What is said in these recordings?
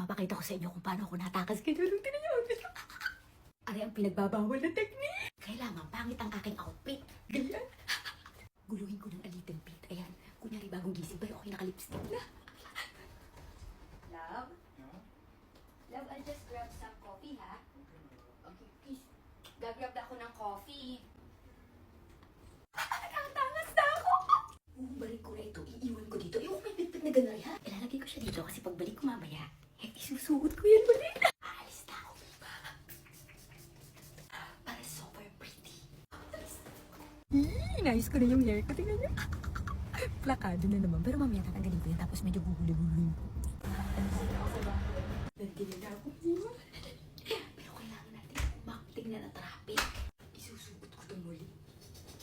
ipapakita ko sa inyo kung paano ako natakas kay Lulong Tinayaw. Ari ang pinagbabawal na technique. Kailangan pangit ang aking outfit. Ganyan. Guluhin ko ng a little bit. Ayan. Kunyari bagong gising pa, okay naka-lipstick na. Love? Love, I'll just grab some coffee, ha? Okay, please. Gagrab na ako ng coffee. Nakatangas na ako! Balik ko na ito. Iiwan ko dito. Yung may pipit na gano'n, ha? Ilalagay ko siya dito kasi pagbalik ko mamaya, isusuot ko yan ulit. Aalis na ako, diba? Para super pretty. Inayos ko na yung hair ko. Tingnan niyo. Plakado na naman. Pero mamaya tatanggalin ko yan. Tapos medyo gugulo-gulo. Nandito na ako. Pero kailangan natin umakting na traffic. Isusuot ko ito muli.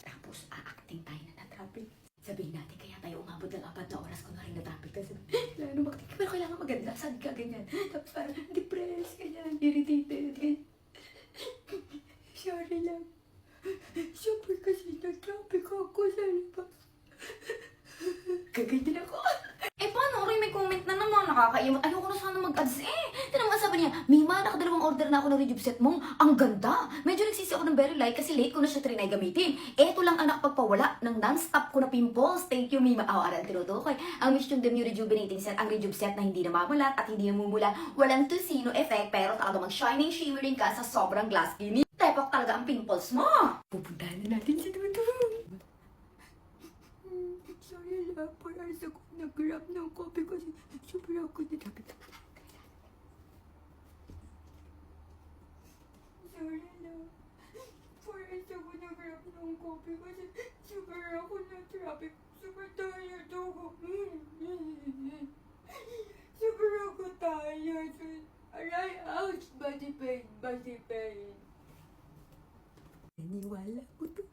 Tapos aacting tayo na traffic. Sabihin natin kaya tayo umabot ng 4 na oras kung naring na-traffic. Kasi kailangan umakting. Pero kailangan maganda. Sad ka, ganyan. Tapos parang depressed, ganyan. Irritated, ganyan. Sorry lang. Super kasi na-traffic ako sa labas. Kaganyan ako. Eh, paano? Rin may comment na naman. Nakakaimot. Ayoko na sana mag-ads eh. Tinang nga sabi niya, Mima, nakadalawang order na ako ng rejuve set mo. Ang ganda. Medyo nagsisi ako ng very light kasi late ko na siya trinay gamitin. Eto lang anak pagpawala ng non-stop ko na pimples. Thank you, Mima. Aral tinutukoy. Ang Mission Demure Rejuvenating Set, ang rejuve set na hindi namamulat at hindi namumula. Walang tusino effect pero talaga mag-shining shimmering ka sa sobrang glass skin. Tepok talaga ang pimples mo. Pupuntahan na natin si Dudong. Sorry lang, parang ako nag-grab ng coffee kasi sobrang ako na-traffic. Sorry lang. Parang ako nag-grab ng coffee kasi sobrang ako na-traffic. Super tired ako. Sobrang ako tired. Aray, ouch! Body pain, body pain. Naniwala ko to.